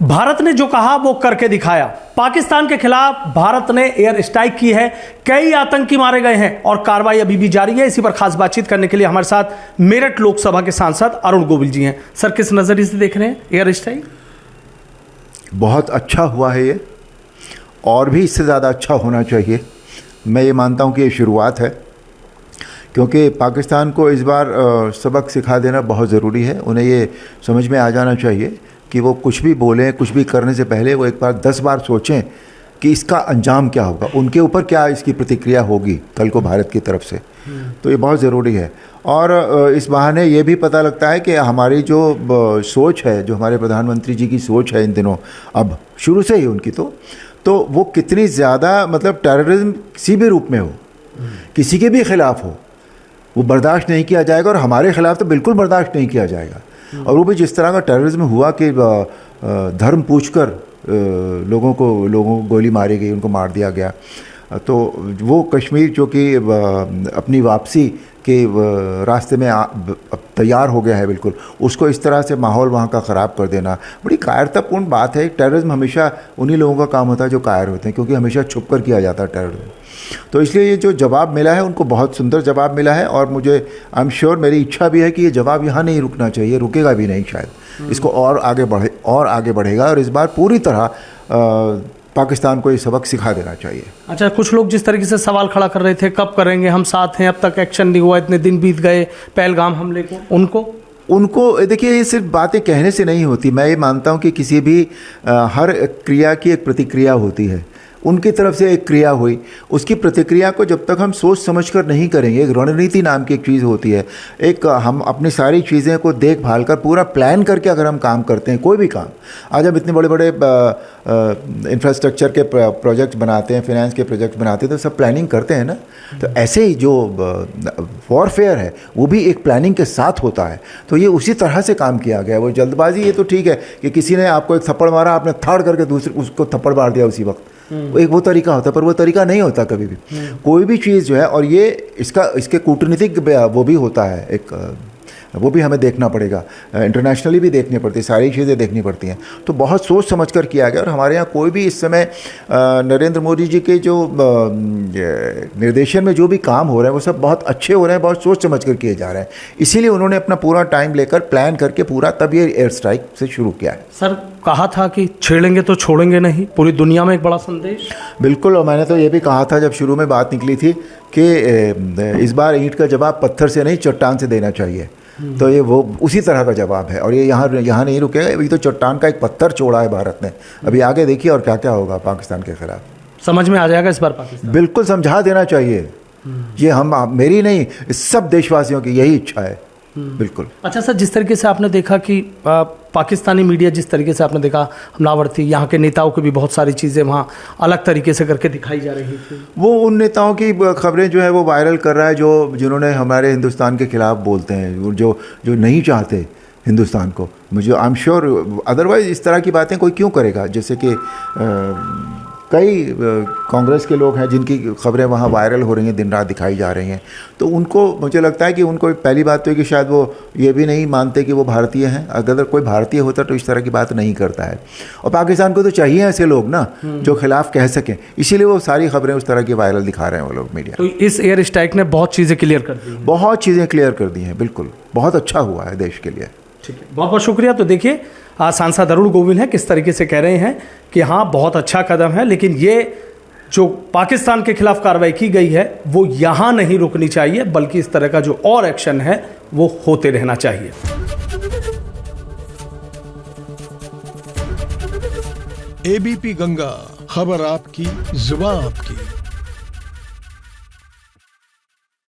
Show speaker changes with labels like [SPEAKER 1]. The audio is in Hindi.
[SPEAKER 1] भारत ने जो कहा वो करके दिखाया। पाकिस्तान के खिलाफ भारत ने एयर स्ट्राइक की है, कई आतंकी मारे गए हैं और कार्रवाई अभी भी जारी है। इसी पर खास बातचीत करने के लिए हमारे साथ मेरठ लोकसभा के सांसद अरुण गोविल जी हैं। सर, किस नजरिए से देख रहे हैं एयर स्ट्राइक?
[SPEAKER 2] बहुत अच्छा हुआ है ये, और भी इससे ज़्यादा अच्छा होना चाहिए। मैं ये मानता हूँ कि ये शुरुआत है, क्योंकि पाकिस्तान को इस बार सबक सिखा देना बहुत ज़रूरी है। उन्हें ये समझ में आ जाना चाहिए कि वो कुछ भी बोलें, कुछ भी करने से पहले वो एक बार 10 बार सोचें कि इसका अंजाम क्या होगा, उनके ऊपर क्या इसकी प्रतिक्रिया होगी कल को भारत की तरफ से। तो ये बहुत ज़रूरी है। और इस बहाने ये भी पता लगता है कि हमारी जो सोच है, जो हमारे प्रधानमंत्री जी की सोच है इन दिनों, अब शुरू से ही उनकी तो वो कितनी ज़्यादा, मतलब टेररिज्म किसी भी रूप में हो, किसी के भी ख़िलाफ़ हो, वो बर्दाश्त नहीं किया जाएगा। और हमारे ख़िलाफ़ तो बिल्कुल बर्दाश्त नहीं किया जाएगा। और वो भी जिस तरह का टेररिज्म हुआ कि धर्म पूछकर लोगों को गोली मारी गई, उनको मार दिया गया। तो वो कश्मीर जो कि अपनी वापसी के रास्ते में तैयार हो गया है बिल्कुल, उसको इस तरह से माहौल वहाँ का ख़राब कर देना बड़ी कायरतापूर्ण बात है। टेररिज्म हमेशा उन्हीं लोगों का काम होता है जो कायर होते हैं, क्योंकि हमेशा छुप कर किया जाता है टेररिज्म। तो इसलिए ये जो जवाब मिला है, उनको बहुत सुंदर जवाब मिला है। और मुझे आई एम श्योर, मेरी इच्छा भी है कि ये जवाब यहाँ नहीं रुकना चाहिए, रुकेगा भी नहीं शायद, इसको और आगे बढ़ेगा। और इस बार पूरी तरह पाकिस्तान को ये सबक सिखा देना चाहिए।
[SPEAKER 1] अच्छा, कुछ लोग जिस तरीके से सवाल खड़ा कर रहे थे, कब करेंगे, हम साथ हैं, अब तक एक्शन नहीं हुआ, इतने दिन बीत गए पहलगाम हमले को,
[SPEAKER 2] उनको देखिए, ये सिर्फ बातें कहने से नहीं होती। मैं ये मानता हूँ कि किसी भी हर क्रिया की एक प्रतिक्रिया होती है। उनकी तरफ से एक क्रिया हुई, उसकी प्रतिक्रिया को जब तक हम सोच समझकर नहीं करेंगे, एक रणनीति नाम की एक चीज़ होती है। एक हम अपनी सारी चीज़ें को देखभाल कर पूरा प्लान करके अगर हम काम करते हैं, कोई भी काम, आज हम इतने बड़े बड़े इंफ्रास्ट्रक्चर के प्रोजेक्ट्स बनाते हैं, फाइनेंस के प्रोजेक्ट्स बनाते हैं, तो सब प्लानिंग करते हैं ना। तो ऐसे ही जो वॉरफेयर है वो भी एक प्लानिंग के साथ होता है। तो ये उसी तरह से काम किया गया। वो जल्दबाजी, ये तो ठीक है कि किसी ने आपको एक थप्पड़ मारा, आपने थाड़ करके दूसरे उसको थप्पड़ मार दिया उसी वक्त, एक वो तरीका होता है, पर वो तरीका नहीं होता कभी भी। कोई भी चीज़ जो है, और ये इसके कूटनीतिक वो भी होता है, एक वो भी हमें देखना पड़ेगा, इंटरनेशनली भी देखनी पड़ती है, सारी चीज़ें देखनी पड़ती हैं। तो बहुत सोच समझ कर किया गया। और हमारे यहाँ कोई भी इस समय नरेंद्र मोदी जी के जो निर्देशन में जो भी काम हो रहे हैं, वो सब बहुत अच्छे हो रहे हैं, बहुत सोच समझ कर किए जा रहे हैं। इसीलिए उन्होंने अपना पूरा टाइम लेकर प्लान करके पूरा तब ये एयर स्ट्राइक से शुरू किया है।
[SPEAKER 1] सर, कहा था कि छेड़ेंगे तो छोड़ेंगे नहीं, पूरी दुनिया में एक बड़ा संदेश।
[SPEAKER 2] बिल्कुल, और मैंने तो ये भी कहा था जब शुरू में बात निकली थी कि इस बार ईंट का जवाब पत्थर से नहीं, चट्टान से देना चाहिए। तो ये वो उसी तरह का जवाब है। और ये यहाँ नहीं रुकेगा। अभी तो चट्टान का एक पत्थर छोड़ा है भारत ने, अभी आगे देखिए और क्या क्या होगा पाकिस्तान के खिलाफ।
[SPEAKER 1] समझ में आ जाएगा इस बार पाकिस्तान?
[SPEAKER 2] बिल्कुल समझा देना चाहिए। ये मेरी नहीं, सब देशवासियों की यही इच्छा है। बिल्कुल।
[SPEAKER 1] अच्छा सर, जिस तरीके से आपने देखा कि पाकिस्तानी मीडिया, जिस तरीके से आपने देखा हमलावर थी, यहाँ के नेताओं की भी बहुत सारी चीज़ें वहाँ अलग तरीके से करके दिखाई जा रही थी।
[SPEAKER 2] वो उन नेताओं की खबरें जो है वो वायरल कर रहा है, जिन्होंने हमारे हिंदुस्तान के खिलाफ बोलते हैं, जो नहीं चाहते हिंदुस्तान को। मुझे आई एम श्योर, अदरवाइज़ इस तरह की बातें कोई क्यों करेगा। जैसे कि कई कांग्रेस के लोग हैं जिनकी खबरें वहाँ वायरल हो रही हैं, दिन रात दिखाई जा रही हैं। तो उनको, मुझे लगता है कि उनको पहली बात तो है कि शायद वो ये भी नहीं मानते कि वो भारतीय हैं। अगर कोई भारतीय होता तो इस तरह की बात नहीं करता है। और पाकिस्तान को तो चाहिए ऐसे लोग ना, जो खिलाफ कह सकें, इसीलिए वो सारी खबरें उस तरह की वायरल दिखा रहे हैं वो लोग, मीडिया।
[SPEAKER 1] तो इस एयर स्ट्राइक ने बहुत चीज़ें क्लियर कर दी,
[SPEAKER 2] बहुत चीज़ें क्लियर कर दी हैं। बिल्कुल, बहुत अच्छा हुआ है देश के लिए।
[SPEAKER 1] ठीक है, बहुत बहुत शुक्रिया। तो देखिए, आज सांसद अरुण गोविल हैं, किस तरीके से कह रहे हैं कि हाँ, बहुत अच्छा कदम है, लेकिन ये जो पाकिस्तान के खिलाफ कार्रवाई की गई है वो यहाँ नहीं रुकनी चाहिए, बल्कि इस तरह का जो और एक्शन है वो होते रहना चाहिए।
[SPEAKER 3] एबीपी गंगा, खबर आपकी, जुबान आपकी।